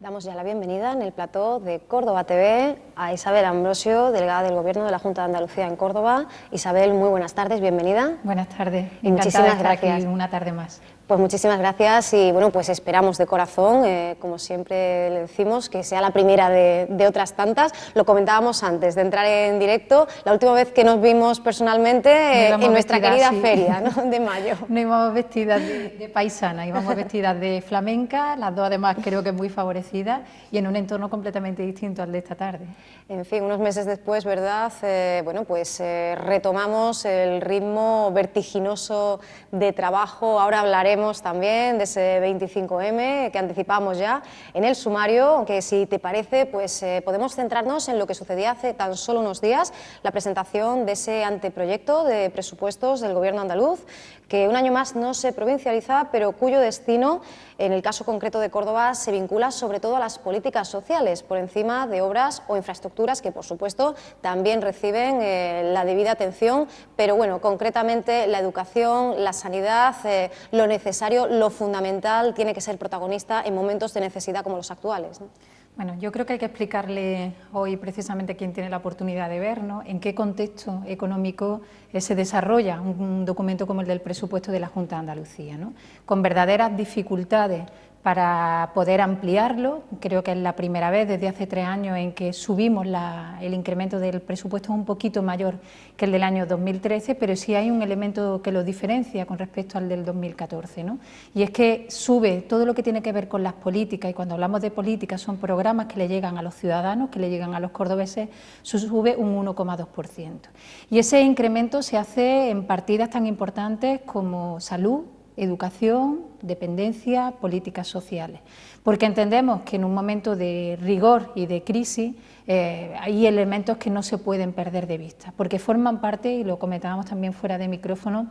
Damos ya la bienvenida en el plató de Córdoba TV a Isabel Ambrosio, delegada del Gobierno de la Junta de Andalucía en Córdoba. Isabel, muy buenas tardes, bienvenida. Buenas tardes, y muchísimas gracias. Aquí una tarde más. Pues muchísimas gracias y bueno, pues esperamos de corazón, como siempre le decimos, que sea la primera de otras tantas. Lo comentábamos antes de entrar en directo, la última vez que nos vimos personalmente en nuestra querida feria, ¿no?, de mayo. No íbamos vestidas de paisana, íbamos vestidas de flamenca, las dos además creo que muy favorecidas y en un entorno completamente distinto al de esta tarde. En fin, unos meses después, ¿verdad?, bueno, pues retomamos el ritmo vertiginoso de trabajo. Ahora hablaremos también de ese 25M que anticipamos ya en el sumario, aunque si te parece, pues podemos centrarnos en lo que sucedía hace tan solo unos días, la presentación de ese anteproyecto de presupuestos del Gobierno andaluz, que un año más no se provincializa, pero cuyo destino, en el caso concreto de Córdoba, se vincula sobre todo a las políticas sociales, por encima de obras o infraestructuras que, por supuesto, también reciben la debida atención, pero bueno, concretamente la educación, la sanidad, lo necesario, lo fundamental, tiene que ser protagonista en momentos de necesidad como los actuales, ¿no? Bueno, yo creo que hay que explicarle hoy precisamente a quien tiene la oportunidad de ver, ¿no?, en qué contexto económico se desarrolla un documento como el del presupuesto de la Junta de Andalucía, ¿no?, con verdaderas dificultades para poder ampliarlo. Creo que es la primera vez desde hace 3 años en que subimos el incremento del presupuesto un poquito mayor que el del año 2013, pero sí hay un elemento que lo diferencia con respecto al del 2014, ¿no?, y es que sube todo lo que tiene que ver con las políticas, y cuando hablamos de políticas son programas que le llegan a los ciudadanos, que le llegan a los cordobeses, sube un 1,2%. Y ese incremento se hace en partidas tan importantes como salud, educación, dependencia, políticas sociales, porque entendemos que en un momento de rigor y de crisis hay elementos que no se pueden perder de vista, porque forman parte, y lo comentábamos también fuera de micrófono,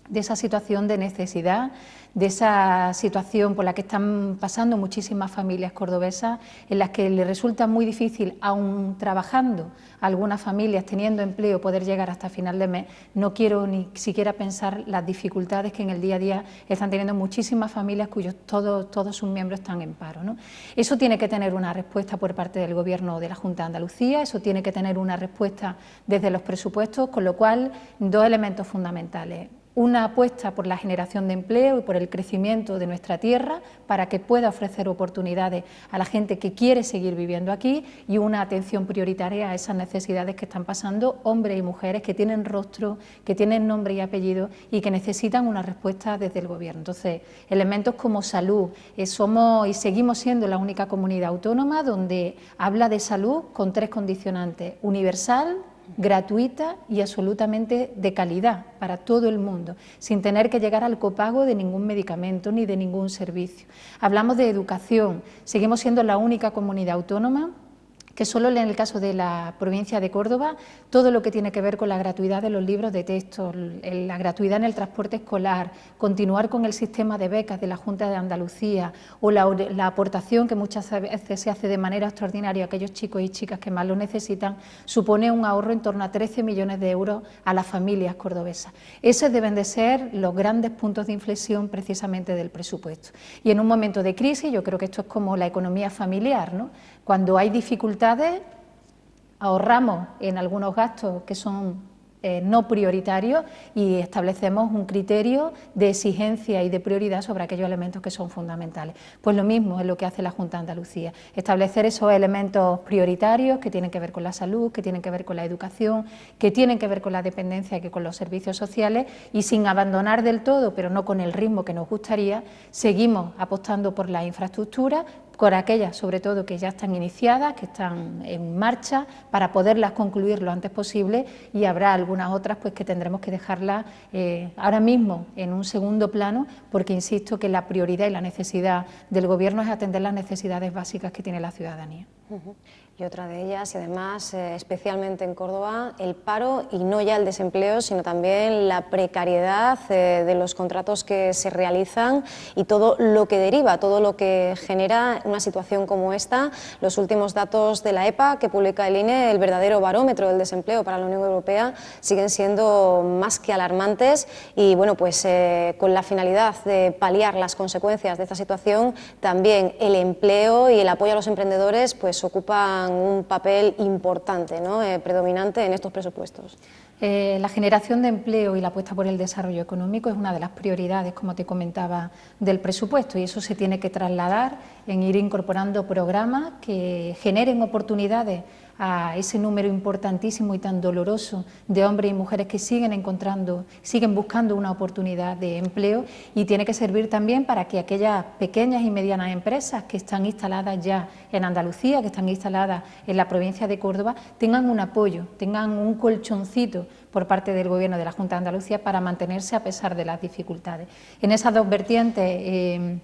de esa situación de necesidad, de esa situación por la que están pasando muchísimas familias cordobesas, en las que les resulta muy difícil, aun trabajando, algunas familias teniendo empleo, poder llegar hasta final de mes. No quiero ni siquiera pensar las dificultades que en el día a día están teniendo muchísimas familias cuyos todos sus miembros están en paro, ¿no? Eso tiene que tener una respuesta por parte del Gobierno de la Junta de Andalucía, eso tiene que tener una respuesta desde los presupuestos, con lo cual 2 elementos fundamentales. Una apuesta por la generación de empleo y por el crecimiento de nuestra tierra para que pueda ofrecer oportunidades a la gente que quiere seguir viviendo aquí, y una atención prioritaria a esas necesidades que están pasando hombres y mujeres que tienen rostro, que tienen nombre y apellido y que necesitan una respuesta desde el Gobierno. Entonces, elementos como salud, somos y seguimos siendo la única comunidad autónoma donde habla de salud con 3 condicionantes: universal, gratuita y absolutamente de calidad para todo el mundo, sin tener que llegar al copago de ningún medicamento ni de ningún servicio. Hablamos de educación, seguimos siendo la única comunidad autónoma que solo en el caso de la provincia de Córdoba, todo lo que tiene que ver con la gratuidad de los libros de texto, la gratuidad en el transporte escolar, continuar con el sistema de becas de la Junta de Andalucía, o la aportación que muchas veces se hace de manera extraordinaria a aquellos chicos y chicas que más lo necesitan, supone un ahorro en torno a 13 millones de euros a las familias cordobesas. Esos deben de ser los grandes puntos de inflexión precisamente del presupuesto. Y en un momento de crisis, yo creo que esto es como la economía familiar, ¿no? Cuando hay dificultades, ahorramos en algunos gastos que son no prioritarios y establecemos un criterio de exigencia y de prioridad sobre aquellos elementos que son fundamentales. Pues lo mismo es lo que hace la Junta de Andalucía, establecer esos elementos prioritarios que tienen que ver con la salud, que tienen que ver con la educación, que tienen que ver con la dependencia y que con los servicios sociales, y sin abandonar del todo, pero no con el ritmo que nos gustaría, seguimos apostando por la infraestructura, por aquellas sobre todo que ya están iniciadas, que están en marcha, para poderlas concluir lo antes posible, y habrá algunas otras pues que tendremos que dejarlas ahora mismo en un segundo plano, porque insisto que la prioridad y la necesidad del Gobierno es atender las necesidades básicas que tiene la ciudadanía. Y otra de ellas, y además especialmente en Córdoba, el paro, y no ya el desempleo, sino también la precariedad de los contratos que se realizan y todo lo que deriva, todo lo que genera una situación como esta. Los últimos datos de la EPA que publica el INE, el verdadero barómetro del desempleo para la Unión Europea, siguen siendo más que alarmantes y bueno, pues con la finalidad de paliar las consecuencias de esta situación, también el empleo y el apoyo a los emprendedores pues ocupan un papel importante, ¿no? Predominante en estos presupuestos. La generación de empleo y la apuesta por el desarrollo económico es una de las prioridades, como te comentaba, del presupuesto, y eso se tiene que trasladar en ir incorporando programas que generen oportunidades a ese número importantísimo y tan doloroso de hombres y mujeres que siguen buscando una oportunidad de empleo, y tiene que servir también para que aquellas pequeñas y medianas empresas que están instaladas ya en Andalucía, que están instaladas en la provincia de Córdoba, tengan un apoyo, tengan un colchoncito por parte del Gobierno de la Junta de Andalucía para mantenerse a pesar de las dificultades. En esas dos vertientes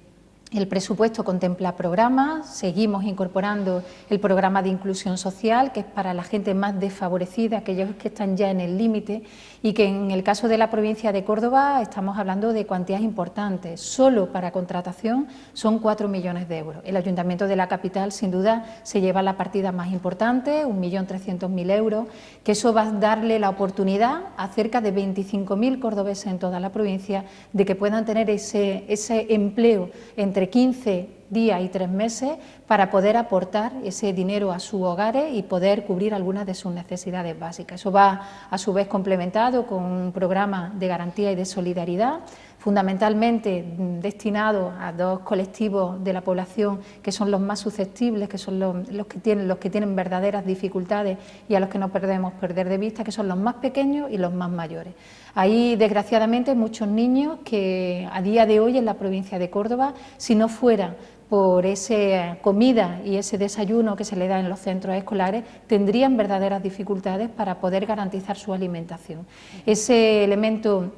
el presupuesto contempla programas, seguimos incorporando el programa de inclusión social, que es para la gente más desfavorecida, aquellos que están ya en el límite, y que en el caso de la provincia de Córdoba estamos hablando de cuantías importantes. Solo para contratación son 4 millones de euros. El Ayuntamiento de la capital, sin duda, se lleva la partida más importante, 1.300.000 euros, que eso va a darle la oportunidad a cerca de 25.000 cordobeses en toda la provincia de que puedan tener ese empleo entre 15 días y 3 meses para poder aportar ese dinero a sus hogares y poder cubrir algunas de sus necesidades básicas. Eso va a su vez complementado con un programa de garantía y de solidaridad, fundamentalmente destinado a dos colectivos de la población que son los más susceptibles, que son los que tienen verdaderas dificultades y a los que no podemos perder de vista, que son los más pequeños y los más mayores. Hay, desgraciadamente, muchos niños que a día de hoy en la provincia de Córdoba, si no fuera por esa comida y ese desayuno que se le da en los centros escolares, tendrían verdaderas dificultades para poder garantizar su alimentación. Ese elemento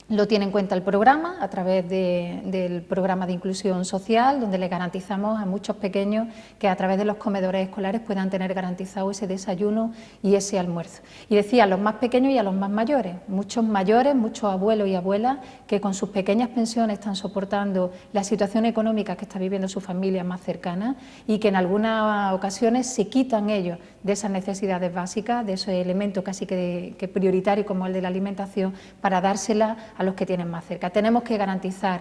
lo tiene en cuenta el programa a través del programa de inclusión social, donde le garantizamos a muchos pequeños que a través de los comedores escolares puedan tener garantizado ese desayuno y ese almuerzo. Y decía, a los más pequeños y a los más mayores, muchos abuelos y abuelas que con sus pequeñas pensiones están soportando la situación económica que está viviendo su familia más cercana y que en algunas ocasiones se quitan ellos de esas necesidades básicas, de ese elemento casi que prioritario como el de la alimentación, para dársela a los que tienen más cerca. Tenemos que garantizar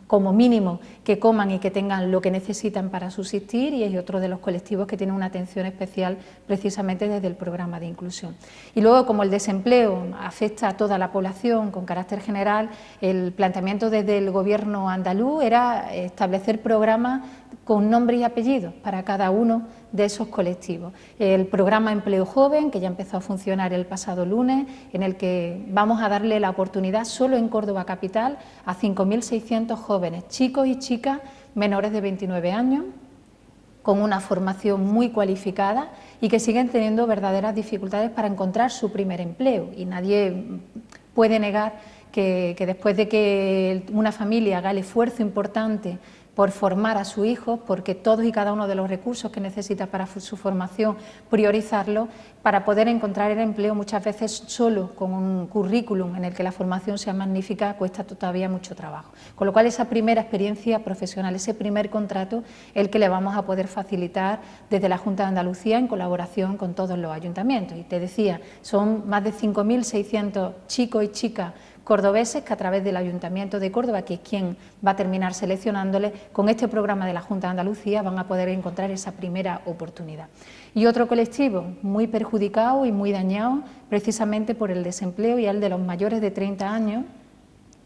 como mínimo que coman y que tengan lo que necesitan para subsistir, y es otro de los colectivos que tiene una atención especial precisamente desde el programa de inclusión. Y luego, como el desempleo afecta a toda la población con carácter general, el planteamiento desde el Gobierno andaluz era establecer programas con nombre y apellido para cada uno de esos colectivos. El programa Empleo Joven, que ya empezó a funcionar el pasado lunes, en el que vamos a darle la oportunidad solo en Córdoba capital a 5.600 jóvenes, chicos y chicas menores de 29 años, con una formación muy cualificada y que siguen teniendo verdaderas dificultades para encontrar su primer empleo. Y nadie puede negar que después de que una familia haga el esfuerzo importante por formar a su hijo, porque todos y cada uno de los recursos que necesita para su formación, priorizarlo, para poder encontrar el empleo muchas veces solo con un currículum en el que la formación sea magnífica, cuesta todavía mucho trabajo. Con lo cual, esa primera experiencia profesional, ese primer contrato, el que le vamos a poder facilitar desde la Junta de Andalucía en colaboración con todos los ayuntamientos. Y te decía, son más de 5.600 chicos y chicas cordobeses que a través del Ayuntamiento de Córdoba, que es quien va a terminar seleccionándoles, con este programa de la Junta de Andalucía van a poder encontrar esa primera oportunidad. Y otro colectivo muy perjudicado y muy dañado precisamente por el desempleo, y el de los mayores de 30 años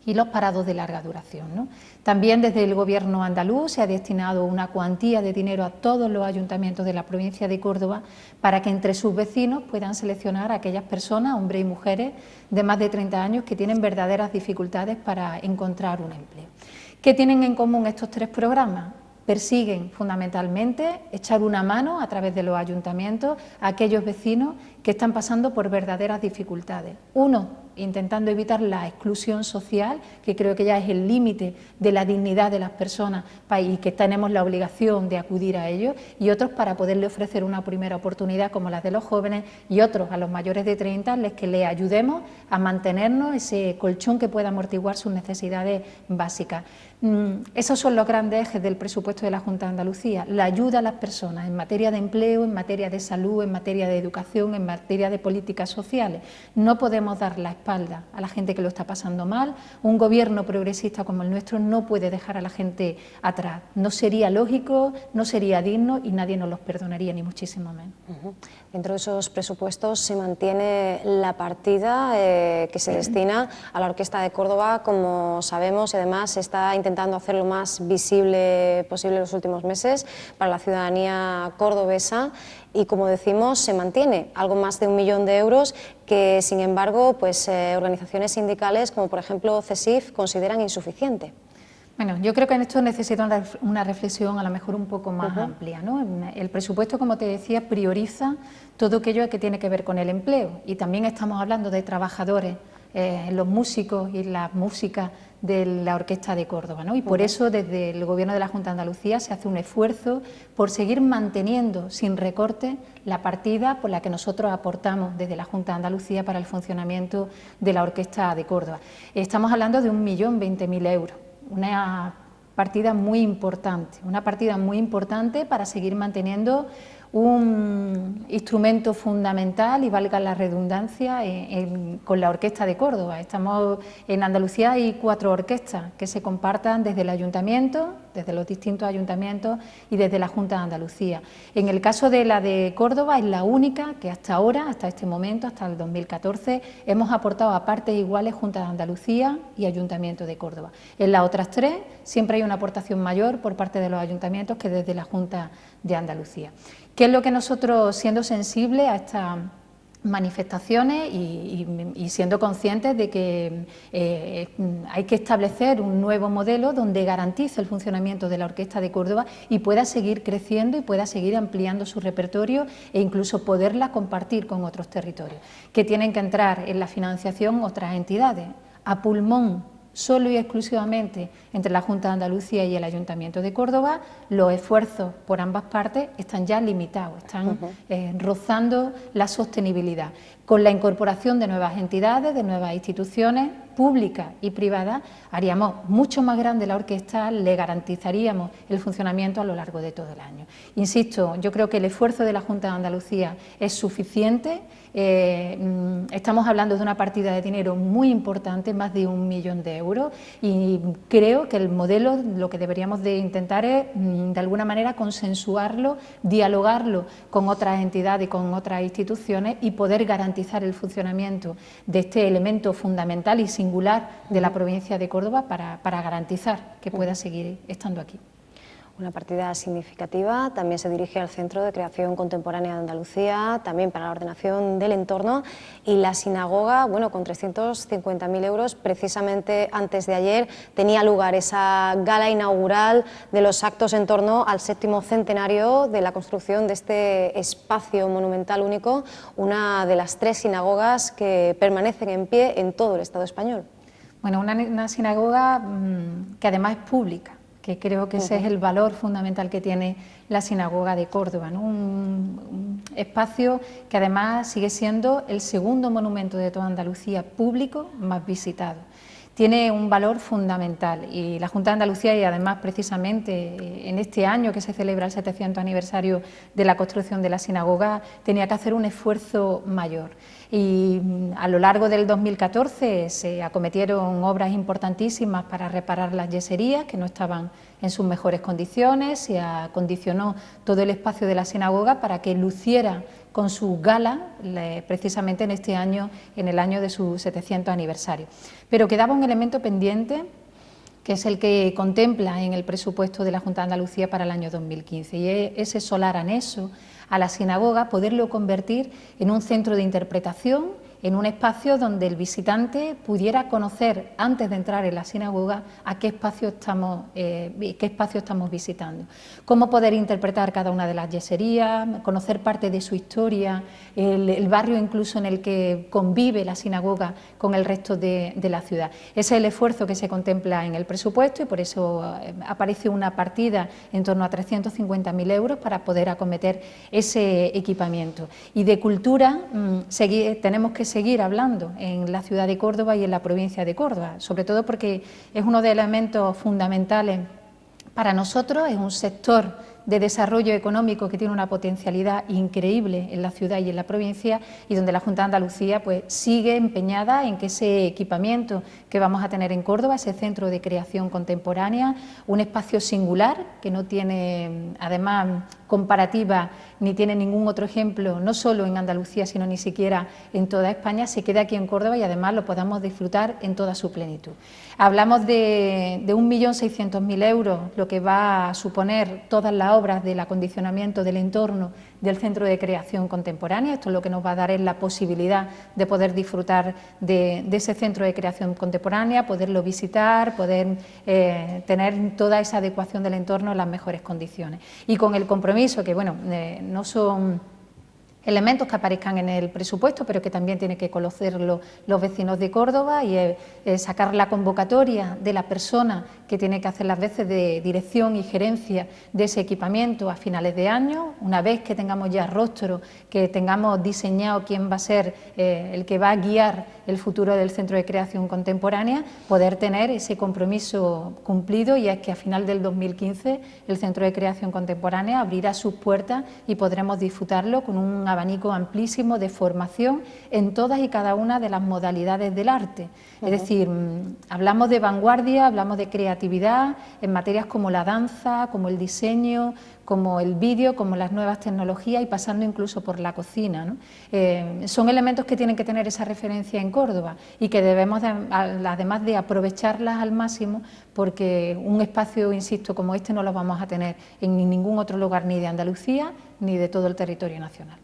y los parados de larga duración, ¿no? También desde el Gobierno andaluz se ha destinado una cuantía de dinero a todos los ayuntamientos de la provincia de Córdoba para que entre sus vecinos puedan seleccionar a aquellas personas, hombres y mujeres, de más de 30 años que tienen verdaderas dificultades para encontrar un empleo. ¿Qué tienen en común estos tres programas? Persiguen fundamentalmente echar una mano a través de los ayuntamientos a aquellos vecinos que están pasando por verdaderas dificultades. Uno intentando evitar la exclusión social, que creo que ya es el límite de la dignidad de las personas y que tenemos la obligación de acudir a ello, y otros para poderle ofrecer una primera oportunidad como la de los jóvenes, y otros a los mayores de 30, les que le ayudemos a mantenernos ese colchón que pueda amortiguar sus necesidades básicas. Esos son los grandes ejes del presupuesto de la Junta de Andalucía: la ayuda a las personas en materia de empleo, en materia de salud, en materia de educación, en materia de políticas sociales. No podemos dar la espalda a la gente que lo está pasando mal. Un gobierno progresista como el nuestro no puede dejar a la gente atrás. No sería lógico, no sería digno y nadie nos los perdonaría, ni muchísimo menos. Dentro de esos presupuestos se mantiene la partida que se destina a la Orquesta de Córdoba, como sabemos, y además se está intentando hacer lo más visible posible en los últimos meses para la ciudadanía cordobesa, y como decimos, se mantiene algo más de 1 millón de euros que, sin embargo, pues, organizaciones sindicales como por ejemplo CESIF consideran insuficiente. Bueno, yo creo que en esto necesita una reflexión a lo mejor un poco más amplia, ¿no? El presupuesto, como te decía, prioriza todo aquello que tiene que ver con el empleo, y también estamos hablando de trabajadores, los músicos y la música de la Orquesta de Córdoba, ¿no? Y por eso desde el Gobierno de la Junta de Andalucía se hace un esfuerzo por seguir manteniendo sin recorte la partida por la que nosotros aportamos desde la Junta de Andalucía para el funcionamiento de la Orquesta de Córdoba. Estamos hablando de 1.020.000 euros. Una partida muy importante para seguir manteniendo un instrumento fundamental, y valga la redundancia, con la Orquesta de Córdoba. Estamos en Andalucía, hay 4 orquestas que se compartan desde el ayuntamiento, desde los distintos ayuntamientos y desde la Junta de Andalucía. En el caso de la de Córdoba es la única que hasta ahora, hasta este momento, hasta el 2014, hemos aportado a partes iguales Junta de Andalucía y Ayuntamiento de Córdoba. En las otras 3 siempre hay una aportación mayor por parte de los ayuntamientos que desde la Junta de Andalucía. ¿Qué es lo que nosotros, siendo sensibles a estas manifestaciones y siendo conscientes de que hay que establecer un nuevo modelo donde garantice el funcionamiento de la Orquesta de Córdoba y pueda seguir creciendo y pueda seguir ampliando su repertorio e incluso poderla compartir con otros territorios, que tienen que entrar en la financiación otras entidades? A pulmón, solo y exclusivamente entre la Junta de Andalucía y el Ayuntamiento de Córdoba, los esfuerzos por ambas partes están ya limitados, están rozando la sostenibilidad. Con la incorporación de nuevas entidades, de nuevas instituciones públicas y privadas, haríamos mucho más grande la orquesta, le garantizaríamos el funcionamiento a lo largo de todo el año. Insisto, yo creo que el esfuerzo de la Junta de Andalucía es suficiente. Estamos hablando de una partida de dinero muy importante, más de 1 millón de euros, y creo que el modelo, lo que deberíamos de intentar es de alguna manera consensuarlo, dialogarlo con otras entidades y con otras instituciones y poder garantizar el funcionamiento de este elemento fundamental y singular de la provincia de Córdoba para garantizar que pueda seguir estando aquí. Una partida significativa también se dirige al Centro de Creación Contemporánea de Andalucía, también para la ordenación del entorno, y la sinagoga, bueno, con 350.000 euros, precisamente antes de ayer tenía lugar esa gala inaugural de los actos en torno al 7º centenario de la construcción de este espacio monumental único, una de las 3 sinagogas que permanecen en pie en todo el Estado español. Bueno, una sinagoga que además es pública, que creo que ese es el valor fundamental que tiene la Sinagoga de Córdoba, ¿no? Un espacio que además sigue siendo el segundo monumento de toda Andalucía público más visitado. Tiene un valor fundamental y la Junta de Andalucía, y además precisamente en este año que se celebra el 700 aniversario de la construcción de la sinagoga, tenía que hacer un esfuerzo mayor. Y a lo largo del 2014 se acometieron obras importantísimas para reparar las yeserías que no estaban en sus mejores condiciones, se acondicionó todo el espacio de la sinagoga para que luciera con su gala precisamente en este año, en el año de su 700 aniversario. Pero quedaba un elemento pendiente, que es el que contempla en el presupuesto de la Junta de Andalucía para el año 2015, y es ese solar anexo a la sinagoga, poderlo convertir en un centro de interpretación en un espacio donde el visitante pudiera conocer, antes de entrar en la sinagoga, a qué espacio estamos visitando. Cómo poder interpretar cada una de las yeserías, conocer parte de su historia, el barrio incluso en el que convive la sinagoga con el resto de la ciudad. Ese es el esfuerzo que se contempla en el presupuesto y por eso aparece una partida en torno a 350.000 euros para poder acometer ese equipamiento. Y de cultura tenemos que seguir hablando en la ciudad de Córdoba y en la provincia de Córdoba, sobre todo porque es uno de los elementos fundamentales para nosotros, es un sector de desarrollo económico que tiene una potencialidad increíble en la ciudad y en la provincia y donde la Junta de Andalucía pues sigue empeñada en que ese equipamiento que vamos a tener en Córdoba, ese centro de creación contemporánea, un espacio singular que no tiene además comparativa ni tiene ningún otro ejemplo, no solo en Andalucía sino ni siquiera en toda España, se quede aquí en Córdoba y además lo podamos disfrutar en toda su plenitud. Hablamos de 1.600.000 euros, lo que va a suponer todas las obras del acondicionamiento del entorno del Centro de Creación Contemporánea. Esto es lo que nos va a dar es la posibilidad de poder disfrutar de ese Centro de Creación Contemporánea, poderlo visitar, poder tener toda esa adecuación del entorno en las mejores condiciones. Y con el compromiso que, bueno, no son elementos que aparezcan en el presupuesto, pero que también tienen que conocerlo los vecinos de Córdoba y sacar la convocatoria de la persona que tiene que hacer las veces de dirección y gerencia de ese equipamiento a finales de año, una vez que tengamos ya rostro, que tengamos diseñado quién va a ser el que va a guiar el futuro del Centro de Creación Contemporánea, poder tener ese compromiso cumplido, y es que a final del 2015 el Centro de Creación Contemporánea abrirá sus puertas y podremos disfrutarlo con un abanico amplísimo de formación en todas y cada una de las modalidades del arte. Es decir, hablamos de vanguardia, hablamos de creatividad en materias como la danza, como el diseño, como el vídeo, como las nuevas tecnologías y pasando incluso por la cocina, ¿no? Son elementos que tienen que tener esa referencia en Córdoba y que debemos, además de aprovecharlas al máximo, porque un espacio, insisto, como este no lo vamos a tener en ningún otro lugar, ni de Andalucía ni de todo el territorio nacional.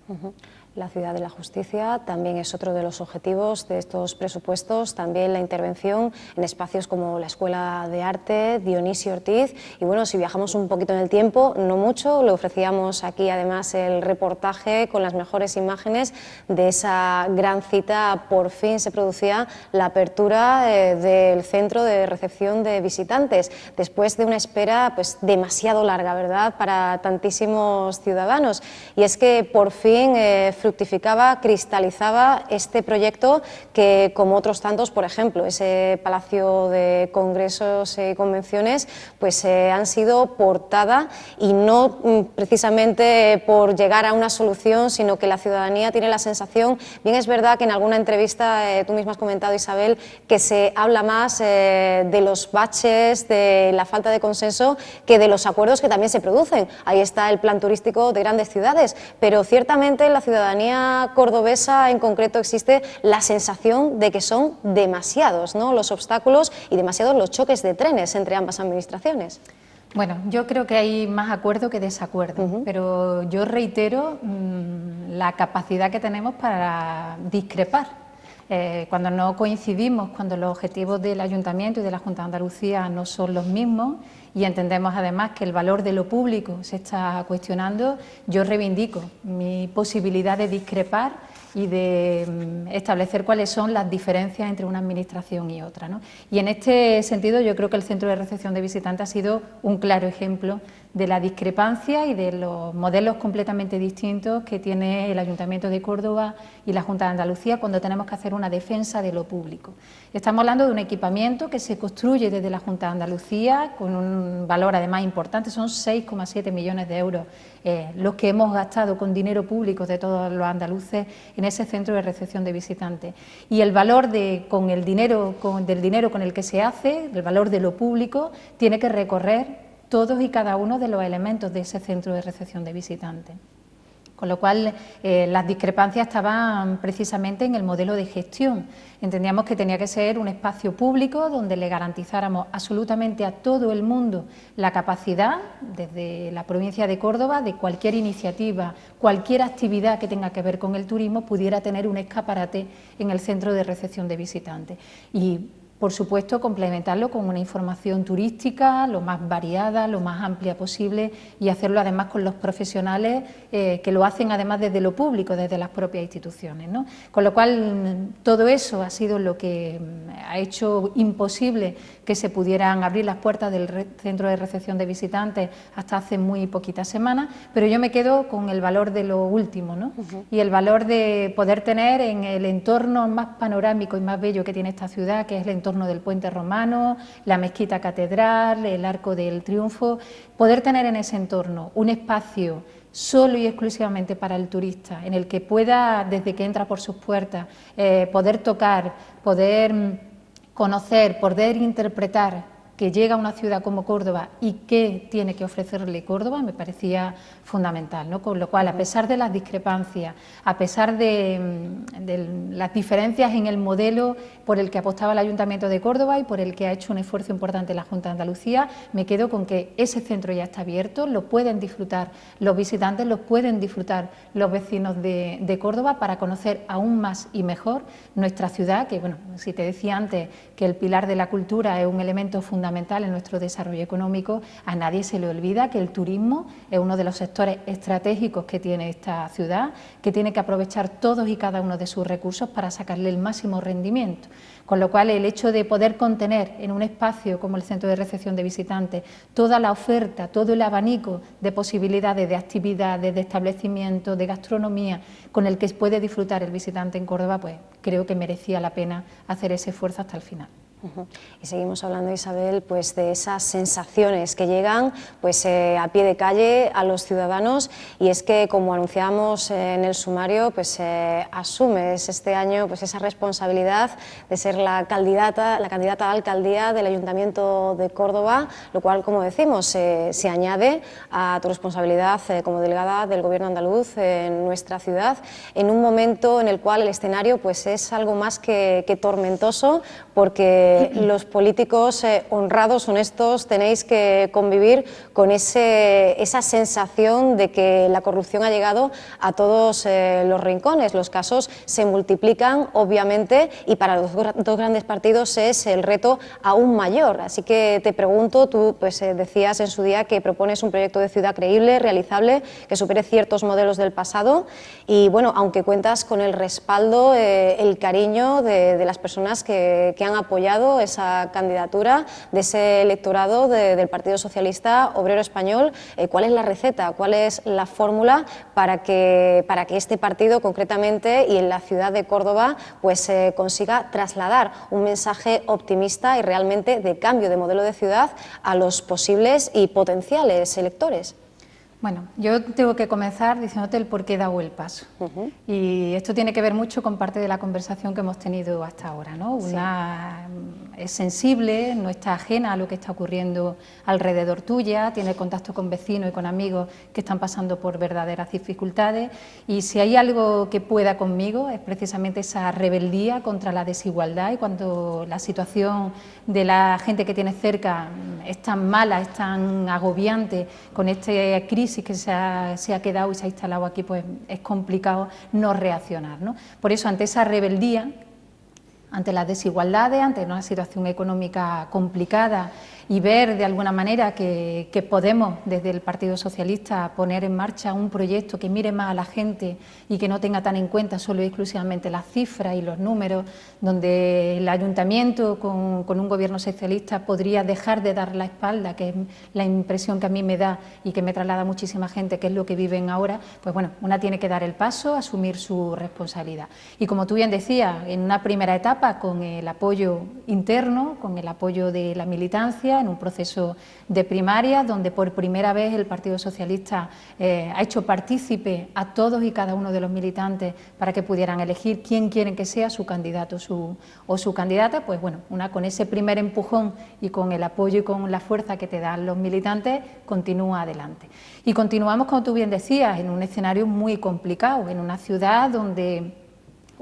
La Ciudad de la Justicia también es otro de los objetivos de estos presupuestos, también la intervención en espacios como la Escuela de Arte Dionisio Ortiz. Y bueno, si viajamos un poquito en el tiempo, no mucho, le ofrecíamos aquí además el reportaje con las mejores imágenes de esa gran cita. Por fin se producía la apertura del centro de recepción de visitantes, después de una espera pues demasiado larga, ¿verdad?, para tantísimos ciudadanos. Y es que por fin fructificaba, cristalizaba este proyecto que, como otros tantos, por ejemplo, ese Palacio de Congresos y Convenciones, pues han sido portada, y no precisamente por llegar a una solución, sino que la ciudadanía tiene la sensación, bien es verdad que en alguna entrevista tú misma has comentado, Isabel, que se habla más de los baches, de la falta de consenso, que de los acuerdos que también se producen. Ahí está el plan turístico de grandes ciudades, pero ciertamente la ciudadanía cordobesa en concreto existe la sensación de que son demasiados, ¿no?, los obstáculos y demasiados los choques de trenes entre ambas administraciones. Bueno, yo creo que hay más acuerdo que desacuerdo, pero yo reitero la capacidad que tenemos para discrepar. Cuando no coincidimos, cuando los objetivos del Ayuntamiento y de la Junta de Andalucía no son los mismos y entendemos además que el valor de lo público se está cuestionando, yo reivindico mi posibilidad de discrepar y de establecer cuáles son las diferencias entre una administración y otra, ¿no? Y en este sentido yo creo que el Centro de Recepción de Visitantes ha sido un claro ejemplo de la discrepancia y de los modelos completamente distintos que tiene el Ayuntamiento de Córdoba y la Junta de Andalucía cuando tenemos que hacer una defensa de lo público. Estamos hablando de un equipamiento que se construye desde la Junta de Andalucía con un valor además importante, son 6,7 millones de euros los que hemos gastado con dinero público de todos los andaluces en ese centro de recepción de visitantes. Y el valor del dinero con el que se hace, el valor de lo público, tiene que recorrer todos y cada uno de los elementos de ese centro de recepción de visitantes. Con lo cual, las discrepancias estaban precisamente en el modelo de gestión. Entendíamos que tenía que ser un espacio público donde le garantizáramos absolutamente a todo el mundo la capacidad, desde la provincia de Córdoba, de cualquier iniciativa, cualquier actividad que tenga que ver con el turismo, pudiera tener un escaparate en el centro de recepción de visitantes. Y, por supuesto, complementarlo con una información turística lo más variada, lo más amplia posible, y hacerlo además con los profesionales que lo hacen además desde lo público, desde las propias instituciones, ¿no? Con lo cual, todo eso ha sido lo que ha hecho imposible que se pudieran abrir las puertas del centro de recepción de visitantes hasta hace muy poquitas semanas, pero yo me quedo con el valor de lo último, ¿no? Y el valor de poder tener en el entorno más panorámico y más bello que tiene esta ciudad, que es el entorno del Puente Romano, la Mezquita Catedral, el Arco del Triunfo, poder tener en ese entorno un espacio solo y exclusivamente para el turista, en el que pueda, desde que entra por sus puertas, poder tocar, poder conocer, poder interpretar que llega a una ciudad como Córdoba y qué tiene que ofrecerle Córdoba, me parecía fundamental, ¿no? Con lo cual, a pesar de las discrepancias, a pesar de las diferencias en el modelo por el que apostaba el Ayuntamiento de Córdoba y por el que ha hecho un esfuerzo importante la Junta de Andalucía, me quedo con que ese centro ya está abierto, lo pueden disfrutar los visitantes, lo pueden disfrutar los vecinos de Córdoba para conocer aún más y mejor nuestra ciudad, que, bueno, si te decía antes que el pilar de la cultura es un elemento fundamental en nuestro desarrollo económico, a nadie se le olvida que el turismo es uno de los sectores estratégicos que tiene esta ciudad, que tiene que aprovechar todos y cada uno de sus recursos para sacarle el máximo rendimiento. Con lo cual, el hecho de poder contener en un espacio como el centro de recepción de visitantes toda la oferta, todo el abanico de posibilidades de actividades, de establecimientos, de gastronomía con el que puede disfrutar el visitante en Córdoba, pues creo que merecía la pena hacer ese esfuerzo hasta el final. Y seguimos hablando, Isabel, pues de esas sensaciones que llegan pues a pie de calle a los ciudadanos, y es que, como anunciábamos en el sumario, pues asumes este año pues esa responsabilidad de ser la candidata a la alcaldía del Ayuntamiento de Córdoba, lo cual, como decimos, se añade a tu responsabilidad como delegada del Gobierno andaluz en nuestra ciudad, en un momento en el cual el escenario pues es algo más que tormentoso, porque los políticos honrados, honestos, tenéis que convivir con esa sensación de que la corrupción ha llegado a todos los rincones. Los casos se multiplican, obviamente, y para los dos grandes partidos es el reto aún mayor. Así que te pregunto, tú pues decías en su día que propones un proyecto de ciudad creíble, realizable, que supere ciertos modelos del pasado, y bueno, aunque cuentas con el respaldo, el cariño de las personas que han apoyado esa candidatura, de ese electorado del Partido Socialista Obrero Español, ¿cuál es la receta, cuál es la fórmula para que este partido concretamente y en la ciudad de Córdoba pues consiga trasladar un mensaje optimista y realmente de cambio de modelo de ciudad a los posibles y potenciales electores? Bueno, yo tengo que comenzar diciéndote el por qué he dado el paso. Y esto tiene que ver mucho con parte de la conversación que hemos tenido hasta ahora, ¿no? Una es sensible, no está ajena a lo que está ocurriendo alrededor tuya, tiene contacto con vecinos y con amigos que están pasando por verdaderas dificultades, y si hay algo que pueda conmigo es precisamente esa rebeldía contra la desigualdad, y cuando la situación de la gente que tienes cerca es tan mala, es tan agobiante, con esta crisis que se ha quedado y se ha instalado aquí, pues es complicado no reaccionar, ¿no? Por eso, ante esa rebeldía, ante las desigualdades, ante una situación económica complicada, y ver de alguna manera que podemos desde el Partido Socialista poner en marcha un proyecto que mire más a la gente y que no tenga tan en cuenta solo y exclusivamente las cifras y los números, donde el Ayuntamiento con un Gobierno socialista podría dejar de dar la espalda, que es la impresión que a mí me da y que me traslada muchísima gente, que es lo que viven ahora, pues bueno, una tiene que dar el paso, asumir su responsabilidad. Y como tú bien decías, en una primera etapa con el apoyo interno, con el apoyo de la militancia en un proceso de primarias, donde por primera vez el Partido Socialista ha hecho partícipe a todos y cada uno de los militantes para que pudieran elegir quién quieren que sea su candidato o su candidata. Pues bueno, con ese primer empujón y con el apoyo y con la fuerza que te dan los militantes, continúa adelante. Y continuamos, como tú bien decías, en un escenario muy complicado, en una ciudad donde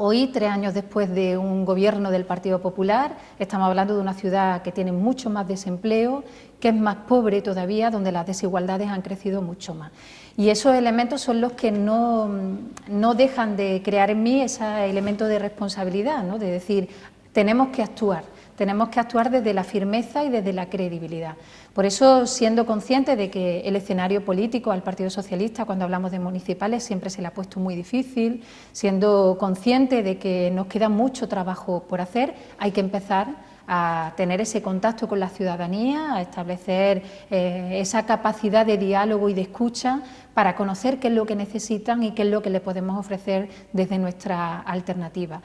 hoy, 3 años después de un gobierno del Partido Popular, estamos hablando de una ciudad que tiene mucho más desempleo, que es más pobre todavía, donde las desigualdades han crecido mucho más. Y esos elementos son los que no dejan de crear en mí ese elemento de responsabilidad, ¿no? De decir, tenemos que actuar desde la firmeza y desde la credibilidad. Por eso, siendo consciente de que el escenario político al Partido Socialista, cuando hablamos de municipales, siempre se le ha puesto muy difícil, siendo consciente de que nos queda mucho trabajo por hacer, hay que empezar a tener ese contacto con la ciudadanía, a establecer esa capacidad de diálogo y de escucha para conocer qué es lo que necesitan y qué es lo que le podemos ofrecer desde nuestra alternativa.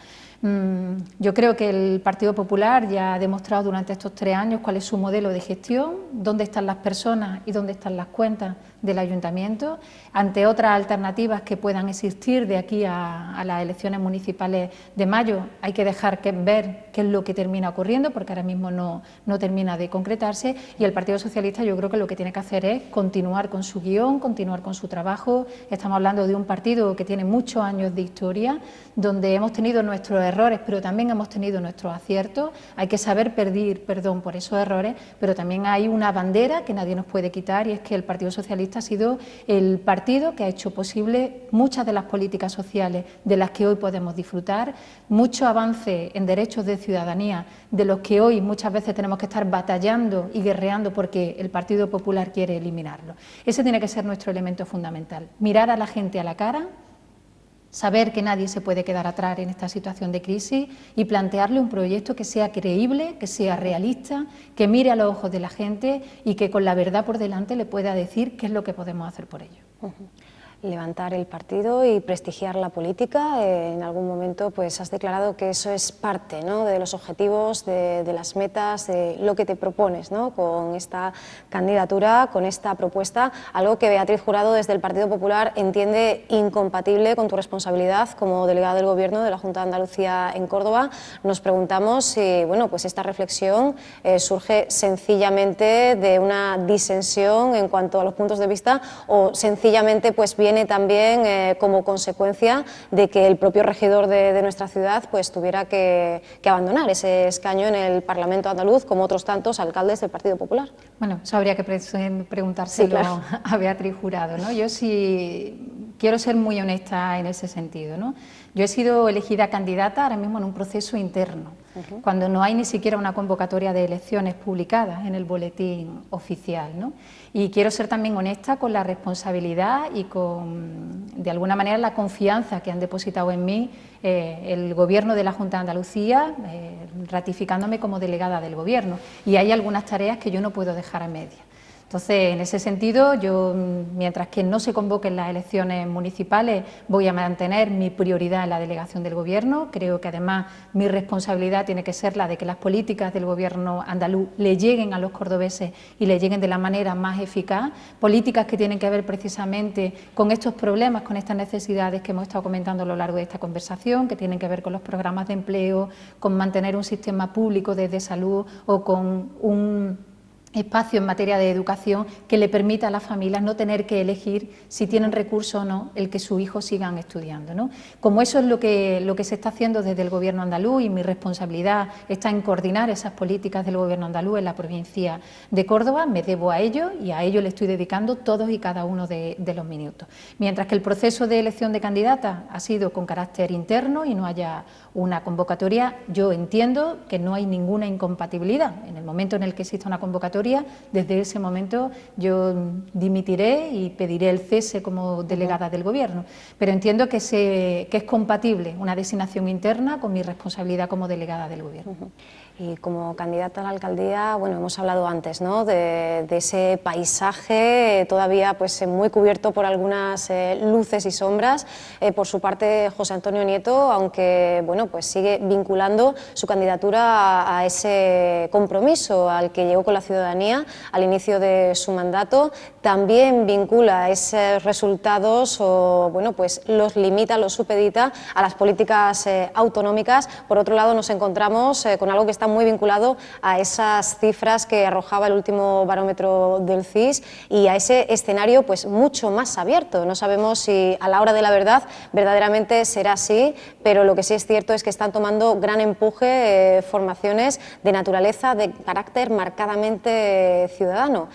Yo creo que el Partido Popular ya ha demostrado durante estos 3 años cuál es su modelo de gestión, dónde están las personas y dónde están las cuentas del Ayuntamiento, ante otras alternativas que puedan existir de aquí a las elecciones municipales de mayo. Hay que dejar ver qué es lo que termina ocurriendo, porque ahora mismo no termina de concretarse, y el Partido Socialista yo creo que lo que tiene que hacer es continuar con su guión, continuar con su trabajo. Estamos hablando de un partido que tiene muchos años de historia, donde hemos tenido nuestros errores, pero también hemos tenido nuestros aciertos. Hay que saber pedir perdón por esos errores, pero también hay una bandera que nadie nos puede quitar, y es que el Partido Socialista ha sido el partido que ha hecho posible muchas de las políticas sociales de las que hoy podemos disfrutar, mucho avance en derechos de ciudadanía de los que hoy muchas veces tenemos que estar batallando y guerreando porque el Partido Popular quiere eliminarlo. Ese tiene que ser nuestro elemento fundamental, mirar a la gente a la cara, saber que nadie se puede quedar atrás en esta situación de crisis y plantearle un proyecto que sea creíble, que sea realista, que mire a los ojos de la gente y que con la verdad por delante le pueda decir qué es lo que podemos hacer por ello. Levantar el partido y prestigiar la política. En algún momento pues has declarado que eso es parte, ¿no?, de los objetivos, de las metas, de lo que te propones, ¿no?, con esta candidatura, con esta propuesta, algo que Beatriz Jurado desde el Partido Popular entiende incompatible con tu responsabilidad como delegada del Gobierno de la Junta de Andalucía en Córdoba. Nos preguntamos si pues esta reflexión surge sencillamente de una disensión en cuanto a los puntos de vista, o sencillamente pues viene también como consecuencia de que el propio regidor de nuestra ciudad pues tuviera que abandonar ese escaño en el Parlamento andaluz, como otros tantos alcaldes del Partido Popular. Bueno, eso habría que preguntárselo, sí, claro, a Beatriz Jurado, ¿no? Yo sí quiero ser muy honesta en ese sentido, ¿no? Yo he sido elegida candidata ahora mismo en un proceso interno, cuando no hay ni siquiera una convocatoria de elecciones publicada en el boletín oficial, ¿no? Y quiero ser también honesta con la responsabilidad y con, de alguna manera, la confianza que han depositado en mí el Gobierno de la Junta de Andalucía, ratificándome como delegada del Gobierno. Y hay algunas tareas que yo no puedo dejar a medias. Entonces, en ese sentido, yo, mientras que no se convoquen las elecciones municipales, voy a mantener mi prioridad en la delegación del Gobierno. Creo que, además, mi responsabilidad tiene que ser la de que las políticas del Gobierno andaluz le lleguen a los cordobeses y le lleguen de la manera más eficaz. Políticas que tienen que ver precisamente con estos problemas, con estas necesidades que hemos estado comentando a lo largo de esta conversación, que tienen que ver con los programas de empleo, con mantener un sistema público desde salud o con un espacio en materia de educación que le permita a las familias no tener que elegir si tienen recursos o no el que sus hijos sigan estudiando, ¿no? Como eso es lo que se está haciendo desde el Gobierno andaluz, y mi responsabilidad está en coordinar esas políticas del Gobierno andaluz en la provincia de Córdoba, me debo a ello y a ello le estoy dedicando todos y cada uno de los minutos. Mientras que el proceso de elección de candidata ha sido con carácter interno y no haya una convocatoria, yo entiendo que no hay ninguna incompatibilidad. En el momento en el que exista una convocatoria, desde ese momento yo dimitiré y pediré el cese como delegada del Gobierno, pero entiendo que es compatible una designación interna con mi responsabilidad como delegada del Gobierno. Y como candidata a la alcaldía, bueno, hemos hablado antes, ¿no?, de ese paisaje todavía pues muy cubierto por algunas luces y sombras. Por su parte, José Antonio Nieto, aunque bueno, pues sigue vinculando su candidatura a ese compromiso al que llegó con la ciudadanía ciudadanía al inicio de su mandato. También vincula esos resultados o bueno, pues los limita, los supedita a las políticas autonómicas. Por otro lado, nos encontramos con algo que está muy vinculado a esas cifras que arrojaba el último barómetro del CIS y a ese escenario pues mucho más abierto. No sabemos si a la hora de la verdad verdaderamente será así, pero lo que sí es cierto es que están tomando gran empuje formaciones de naturaleza, de carácter marcadamente ciudadano.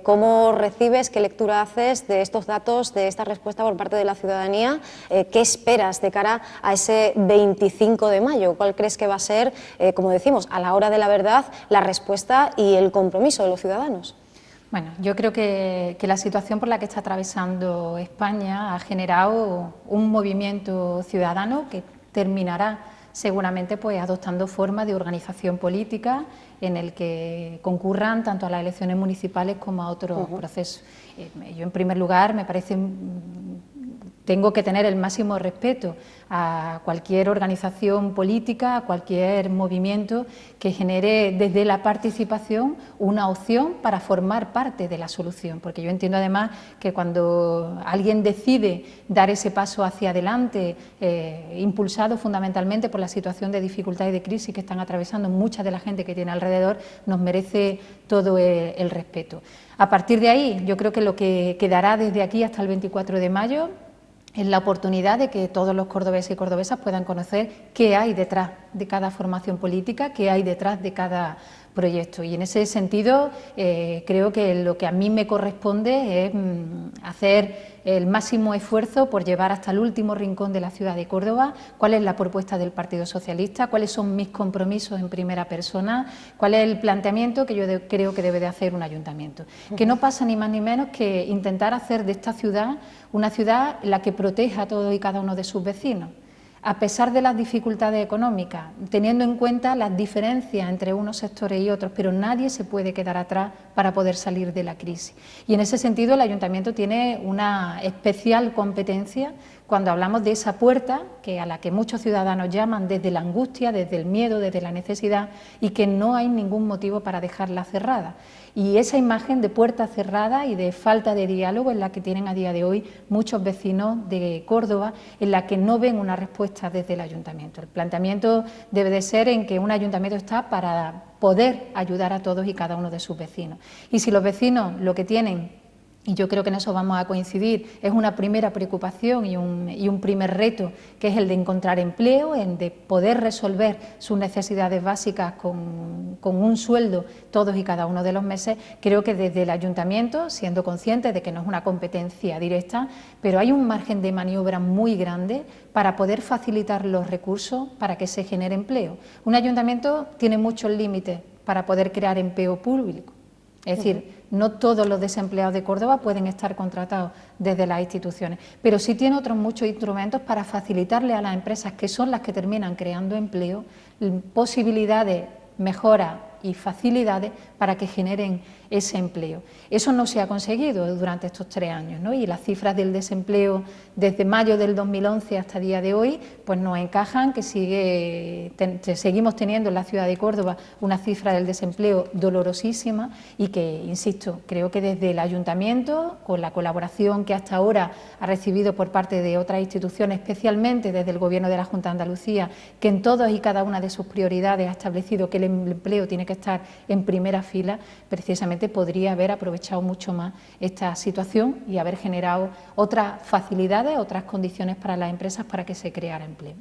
¿Cómo recibes, qué lectura haces de estos datos, de esta respuesta por parte de la ciudadanía? ¿Qué esperas de cara a ese 25 de mayo? ¿Cuál crees que va a ser, como decimos, a la hora de la verdad, la respuesta y el compromiso de los ciudadanos? Bueno, yo creo que la situación por la que está atravesando España ha generado un movimiento ciudadano que terminará seguramente pues adoptando formas de organización política en el que concurran tanto a las elecciones municipales como a otros procesos. Yo, en primer lugar, me parece tengo que tener el máximo respeto a cualquier organización política, a cualquier movimiento que genere desde la participación una opción para formar parte de la solución, porque yo entiendo además que cuando alguien decide dar ese paso hacia adelante, impulsado fundamentalmente por la situación de dificultad y de crisis que están atravesando mucha de la gente que tiene alrededor, nos merece todo el respeto. A partir de ahí, yo creo que lo que quedará desde aquí hasta el 24 de mayo es la oportunidad de que todos los cordobeses y cordobesas puedan conocer qué hay detrás de cada formación política, qué hay detrás de cada proyecto. Y en ese sentido creo que lo que a mí me corresponde es hacer el máximo esfuerzo por llevar hasta el último rincón de la ciudad de Córdoba cuál es la propuesta del Partido Socialista, cuáles son mis compromisos en primera persona, cuál es el planteamiento que yo creo que debe de hacer un ayuntamiento. Que no pasa ni más ni menos que intentar hacer de esta ciudad una ciudad en la que proteja a todos y cada uno de sus vecinos, a pesar de las dificultades económicas, teniendo en cuenta las diferencias entre unos sectores y otros, pero nadie se puede quedar atrás para poder salir de la crisis. Y en ese sentido el Ayuntamiento tiene una especial competencia cuando hablamos de esa puerta a la que muchos ciudadanos llaman desde la angustia, desde el miedo, desde la necesidad, y que no hay ningún motivo para dejarla cerrada. Y esa imagen de puerta cerrada y de falta de diálogo es la que tienen a día de hoy muchos vecinos de Córdoba, en la que no ven una respuesta desde el Ayuntamiento. El planteamiento debe de ser en que un Ayuntamiento está para poder ayudar a todos y cada uno de sus vecinos. Y si los vecinos lo que tienen, y yo creo que en eso vamos a coincidir, es una primera preocupación y un primer reto, que es el de encontrar empleo, en de poder resolver sus necesidades básicas con un sueldo todos y cada uno de los meses. Creo que desde el Ayuntamiento, siendo conscientes de que no es una competencia directa, pero hay un margen de maniobra muy grande para poder facilitar los recursos para que se genere empleo. Un Ayuntamiento tiene muchos límites para poder crear empleo público. Es decir, no todos los desempleados de Córdoba pueden estar contratados desde las instituciones, pero sí tiene otros muchos instrumentos para facilitarle a las empresas, que son las que terminan creando empleo, posibilidades, mejoras y facilidades para que generen ese empleo. Eso no se ha conseguido durante estos 3 años, ¿no? Y las cifras del desempleo desde mayo del 2011 hasta el día de hoy pues no encajan, que seguimos teniendo en la ciudad de Córdoba una cifra del desempleo dolorosísima y que, insisto, creo que desde el Ayuntamiento, con la colaboración que hasta ahora ha recibido por parte de otras instituciones, especialmente desde el Gobierno de la Junta de Andalucía, que en todas y cada una de sus prioridades ha establecido que el empleo tiene que estar en primera fila, precisamente podría haber aprovechado mucho más esta situación y haber generado otras facilidades, otras condiciones para las empresas para que se creara empleo.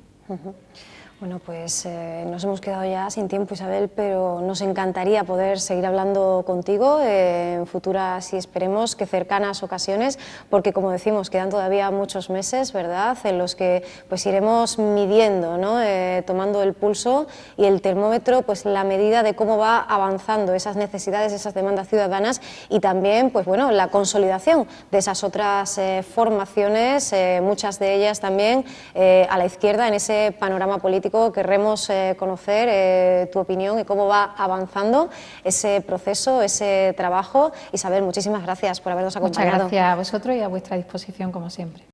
Bueno, pues nos hemos quedado ya sin tiempo, Isabel, pero nos encantaría poder seguir hablando contigo en futuras y esperemos que cercanas ocasiones, porque como decimos, quedan todavía muchos meses, ¿verdad?, en los que pues iremos midiendo, ¿no?, tomando el pulso y el termómetro, pues la medida de cómo va avanzando esas necesidades, esas demandas ciudadanas y también, pues bueno, la consolidación de esas otras formaciones, muchas de ellas también a la izquierda en ese panorama político. Querremos conocer tu opinión y cómo va avanzando ese proceso, ese trabajo. Isabel, muchísimas gracias por habernos acompañado. Muchas gracias a vosotros y a vuestra disposición, como siempre.